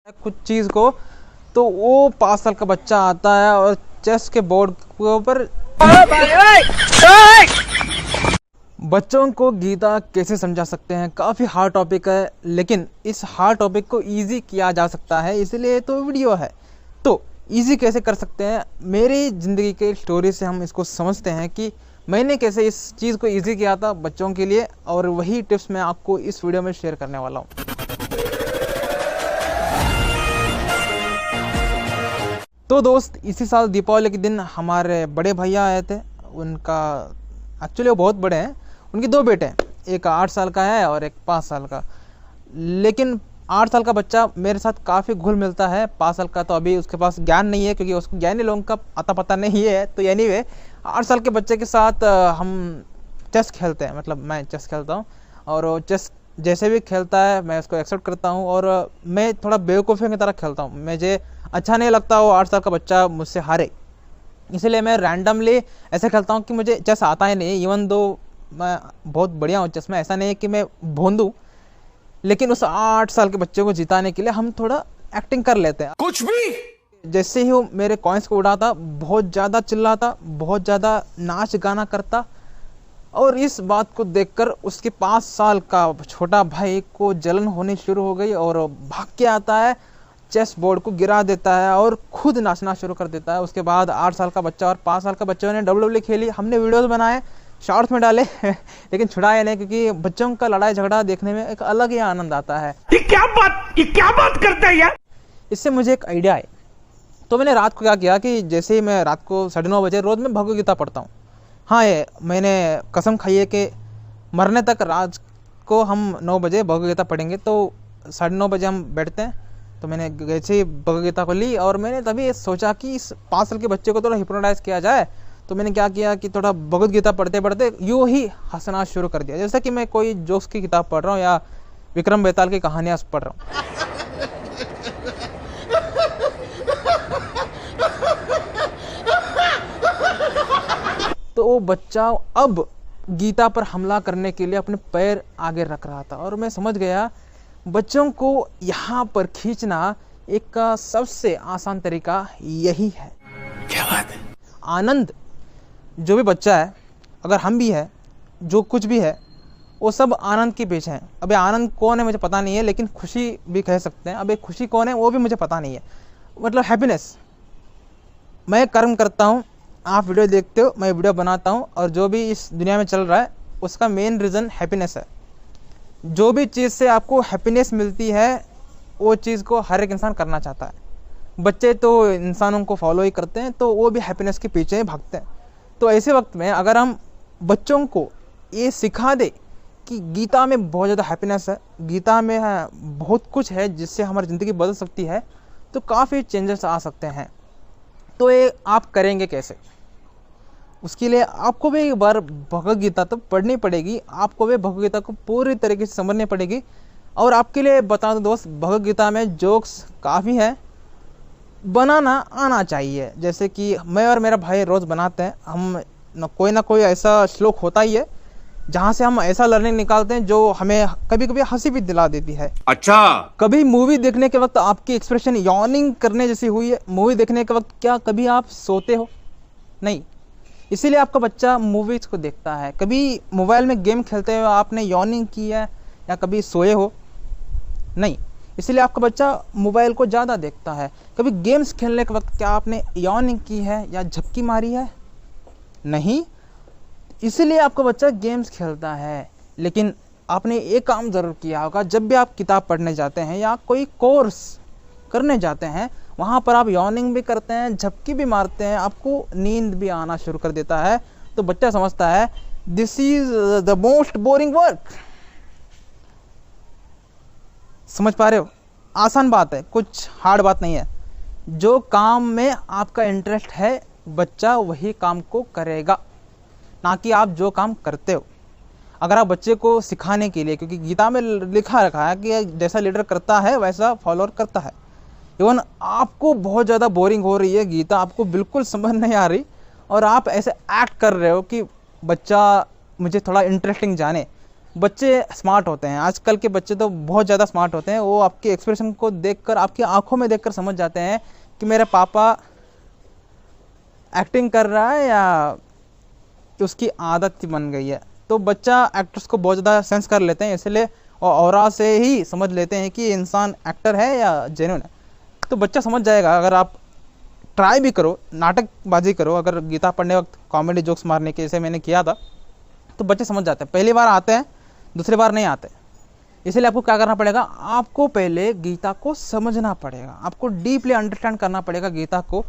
कुछ चीज़ को, तो वो 5 साल का बच्चा आता है और चेस के बोर्ड के ऊपर बच्चों को गीता कैसे समझा सकते हैं। काफ़ी हार्ड टॉपिक है, लेकिन इस हार्ड टॉपिक को इजी किया जा सकता है, इसलिए तो वीडियो है। तो इजी कैसे कर सकते हैं, मेरी ज़िंदगी के स्टोरी से हम इसको समझते हैं कि मैंने कैसे इस चीज़ को इजी किया था बच्चों के लिए, और वही टिप्स मैं आपको इस वीडियो में शेयर करने वाला हूँ। तो दोस्त, इसी साल दीपावली के दिन हमारे बड़े भैया आए थे। उनका एक्चुअली वो बहुत बड़े हैं, उनके 2 बेटे हैं, एक 8 साल का है और एक 5 साल का। लेकिन 8 साल का बच्चा मेरे साथ काफ़ी घुल मिलता है, 5 साल का तो अभी उसके पास ज्ञान नहीं है, क्योंकि उसको ज्ञानी लोगों का अता पता नहीं है। तो एनीवे 8 साल के बच्चे के साथ हम चेस खेलते हैं, मतलब मैं चेस खेलता हूँ, और वो चेस जैसे भी खेलता है मैं उसको एक्सेप्ट करता हूँ, और मैं थोड़ा बेवकूफ़ी की तरह खेलता हूँ। मुझे अच्छा नहीं लगता वो 8 साल का बच्चा मुझसे हारे, इसलिए मैं रैंडमली ऐसे खेलता हूँ कि मुझे चेस आता ही नहीं। इवन दो मैं बहुत बढ़िया हूँ चेस में, ऐसा नहीं है कि मैं भोंदू, लेकिन उस 8 साल के बच्चे को जिताने के लिए हम थोड़ा एक्टिंग कर लेते हैं। कुछ भी जैसे ही वो मेरे कॉइन्स को उड़ाता, बहुत ज़्यादा चिल्लाता, बहुत ज़्यादा नाच गाना करता, और इस बात को देखकर उसके 5 साल का छोटा भाई को जलन होनी शुरू हो गई, और भाग के आता है, चेस बोर्ड को गिरा देता है और खुद नाचना शुरू कर देता है। उसके बाद 8 साल का बच्चा और 5 साल का बच्चों ने WWE खेली, हमने वीडियोस बनाए, शॉर्ट्स में डाले लेकिन छुड़ाए नहीं, क्योंकि बच्चों का लड़ाई झगड़ा देखने में एक अलग ही आनंद आता है। ये क्या बात करता है यार। इससे मुझे एक आइडिया है, तो मैंने रात को क्या किया कि जैसे ही मैं रात को 9:30 बजे रोज़ मैं भगवद गीता पढ़ता हूँ। हाँ, ये मैंने कसम खाई है कि मरने तक रात को हम 9 बजे भगवद गीता पढ़ेंगे। तो 9:30 बजे हम बैठते हैं, तो मैंने जैसे ही भगवद गीता को ली, और मैंने तभी सोचा कि इस 5 साल के बच्चे को थोड़ा हिप्नोटाइज किया जाए। तो मैंने क्या किया कि थोड़ा भगवद गीता पढ़ते पढ़ते यूँ ही हंसना शुरू कर दिया, जैसे कि मैं कोई जोक्स की किताब पढ़ रहा हूँ या विक्रम बेताल की कहानियाँ पढ़ रहा हूँ। तो वो बच्चा अब गीता पर हमला करने के लिए अपने पैर आगे रख रहा था, और मैं समझ गया बच्चों को यहाँ पर खींचना एक सबसे आसान तरीका यही है। क्या बात है। आनंद जो भी बच्चा है, अगर हम भी है, जो कुछ भी है, वो सब आनंद के पीछे हैं। अब आनंद कौन है मुझे पता नहीं है, लेकिन खुशी भी कह सकते हैं। अब खुशी कौन है वो भी मुझे पता नहीं है, मतलब हैप्पीनेस। मैं कर्म करता हूँ, आप वीडियो देखते हो, मैं वीडियो बनाता हूँ, और जो भी इस दुनिया में चल रहा है उसका मेन रीज़न हैप्पीनेस है। जो भी चीज़ से आपको हैप्पीनेस मिलती है वो चीज़ को हर एक इंसान करना चाहता है। बच्चे तो इंसानों को फॉलो ही करते हैं, तो वो भी हैप्पीनेस के पीछे ही भागते हैं। तो ऐसे वक्त में अगर हम बच्चों को ये सिखा दे कि गीता में बहुत ज़्यादा हैप्पीनेस है, गीता में बहुत कुछ है जिससे हमारी ज़िंदगी बदल सकती है, तो काफ़ी चेंजेस आ सकते हैं। तो ये आप करेंगे कैसे? उसके लिए आपको भी एक बार भगवद गीता तो पढ़नी पड़ेगी, आपको भी भगवद गीता को पूरी तरीके से समझनी पड़ेगी। और आपके लिए बता दो दोस्त, भगवद गीता में जोक्स काफ़ी है, बनाना आना चाहिए। जैसे कि मैं और मेरा भाई रोज़ बनाते हैं, हम ना कोई ऐसा श्लोक होता ही है जहाँ से हम ऐसा लर्निंग निकालते हैं जो हमें कभी कभी हंसी भी दिला देती है। अच्छा, कभी मूवी देखने के वक्त आपकी एक्सप्रेशन यॉर्निंग करने जैसी हुई है? मूवी देखने के वक्त क्या कभी आप सोते हो? नहीं, इसीलिए आपका बच्चा मूवीज़ को देखता है। कभी मोबाइल में गेम खेलते हुए आपने यॉर्निंग की है या कभी सोए हो? नहीं, इसीलिए आपका बच्चा मोबाइल को ज़्यादा देखता है। कभी गेम्स खेलने के वक्त क्या आपने यॉर्निंग की है या झपकी मारी है? नहीं, इसीलिए आपका बच्चा गेम्स खेलता है। लेकिन आपने एक काम ज़रूर किया होगा, जब भी आप किताब पढ़ने जाते हैं या कोई कोर्स करने जाते हैं, वहाँ पर आप यॉर्निंग भी करते हैं, झपकी भी मारते हैं, आपको नींद भी आना शुरू कर देता है। तो बच्चा समझता है this is the most boring work. समझ पा रहे हो? आसान बात है, कुछ हार्ड बात नहीं है। जो काम में आपका इंटरेस्ट है, बच्चा वही काम को करेगा, ना कि आप जो काम करते हो। अगर आप बच्चे को सिखाने के लिए, क्योंकि गीता में लिखा रखा है कि जैसा लीडर करता है वैसा फॉलोअर करता है। इवन आपको बहुत ज़्यादा बोरिंग हो रही है गीता, आपको बिल्कुल समझ नहीं आ रही, और आप ऐसे एक्ट कर रहे हो कि बच्चा मुझे थोड़ा इंटरेस्टिंग जाने, बच्चे स्मार्ट होते हैं, आजकल के बच्चे तो बहुत ज़्यादा स्मार्ट होते हैं। वो आपके एक्सप्रेशन को देखकर, आपकी आंखों में देखकर समझ जाते हैं कि मेरे पापा एक्टिंग कर रहा है या उसकी आदत बन गई है। तो बच्चा एक्टर्स को बहुत ज़्यादा सेंस कर लेते हैं, इसलिए और ऑरा से ही समझ लेते हैं कि ये इंसान एक्टर है या जेन्युइन है। तो बच्चा समझ जाएगा। अगर आप ट्राई भी करो, नाटकबाजी करो, अगर गीता पढ़ने वक्त कॉमेडी जोक्स मारने के जैसे मैंने किया था, तो बच्चे समझ जाते हैं। पहली बार आते हैं, दूसरी बार नहीं आते। इसलिए आपको क्या करना पड़ेगा, आपको पहले गीता को समझना पड़ेगा, आपको डीपली अंडरस्टैंड करना पड़ेगा गीता को।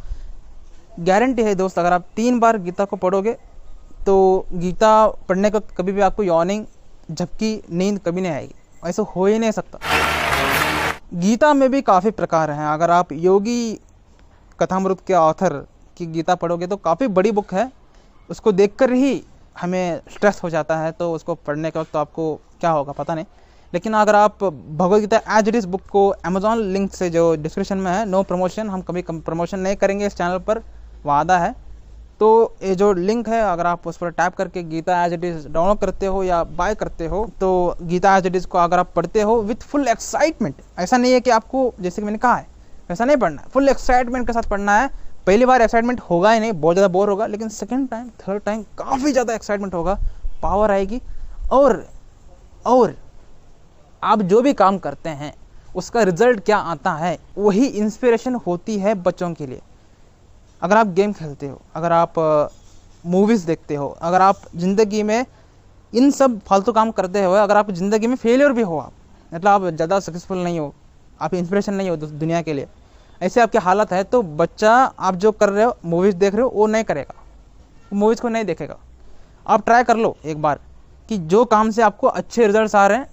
गारंटी है दोस्त, अगर आप 3 बार गीता को पढ़ोगे तो गीता पढ़ने का कभी भी आपको यॉर्निंग, झपकी, नींद कभी नहीं आएगी। ऐसा हो ही नहीं सकता। गीता में भी काफ़ी प्रकार हैं। अगर आप योगी कथामृत के ऑथर की गीता पढ़ोगे तो काफ़ी बड़ी बुक है, उसको देखकर ही हमें स्ट्रेस हो जाता है। तो उसको पढ़ने के वक्त तो आपको क्या होगा पता नहीं। लेकिन अगर आप Bhagavad Gita as it is book को अमेजॉन लिंक से, जो डिस्क्रिप्शन में है, नो प्रमोशन, हम कभी प्रमोशन नहीं करेंगे इस चैनल पर, वादा है। तो ये जो लिंक है, अगर आप उस पर टैप करके Gita as it is download करते हो या बाय करते हो, तो गीता एज इट इज़ को अगर आप पढ़ते हो विथ फुल एक्साइटमेंट, ऐसा नहीं है कि आपको, जैसे कि मैंने कहा है, वैसा नहीं पढ़ना है, फुल एक्साइटमेंट के साथ पढ़ना है। पहली बार एक्साइटमेंट होगा ही नहीं, बहुत ज़्यादा बोर होगा, लेकिन सेकंड टाइम, थर्ड टाइम काफ़ी ज़्यादा एक्साइटमेंट होगा, पावर आएगी। और आप जो भी काम करते हैं उसका रिजल्ट क्या आता है, वही इंस्पिरेशन होती है बच्चों के लिए। अगर आप गेम खेलते हो, अगर आप मूवीज़ देखते हो, अगर आप ज़िंदगी में इन सब फालतू काम करते हो, अगर आप ज़िंदगी में फेलियर भी हो, आप मतलब आप ज़्यादा सक्सेसफुल नहीं हो, आप इंस्पिरेशन नहीं हो दुनिया के लिए, ऐसे आपकी हालत है, तो बच्चा आप जो कर रहे हो, मूवीज़ देख रहे हो, वो नहीं करेगा, वो मूवीज़ को नहीं देखेगा। आप ट्राई कर लो एक बार कि जो काम से आपको अच्छे रिजल्ट्स आ रहे हैं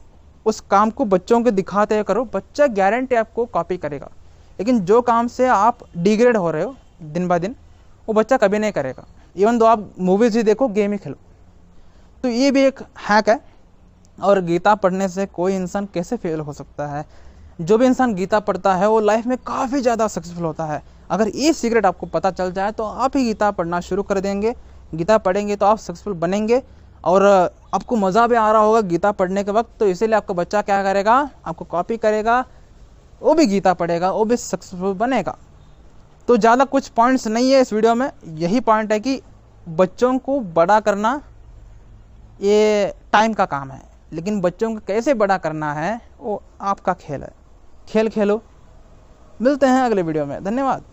उस काम को बच्चों को दिखाते करो, बच्चा गारंटी आपको कॉपी करेगा। लेकिन जो काम से आप डिग्रेड हो रहे हो दिन ब दिन, वो बच्चा कभी नहीं करेगा। इवन दो आप मूवीज़ ही देखो, गेम ही खेलो। तो ये भी एक हैक है। और गीता पढ़ने से कोई इंसान कैसे फेल हो सकता है? जो भी इंसान गीता पढ़ता है वो लाइफ में काफ़ी ज़्यादा सक्सेसफुल होता है। अगर ये सीक्रेट आपको पता चल जाए तो आप ही गीता पढ़ना शुरू कर देंगे। गीता पढ़ेंगे तो आप सक्सेसफुल बनेंगे और आपको मज़ा भी आ रहा होगा गीता पढ़ने के वक्त। तो इसीलिए आपका बच्चा क्या करेगा, आपको कॉपी करेगा, वो भी गीता पढ़ेगा, वो भी सक्सेसफुल बनेगा। तो ज़्यादा कुछ पॉइंट्स नहीं है इस वीडियो में, यही पॉइंट है कि बच्चों को बड़ा करना ये टाइम का काम है, लेकिन बच्चों को कैसे बड़ा करना है वो आपका खेल है। खेल खेलो। मिलते हैं अगले वीडियो में। धन्यवाद।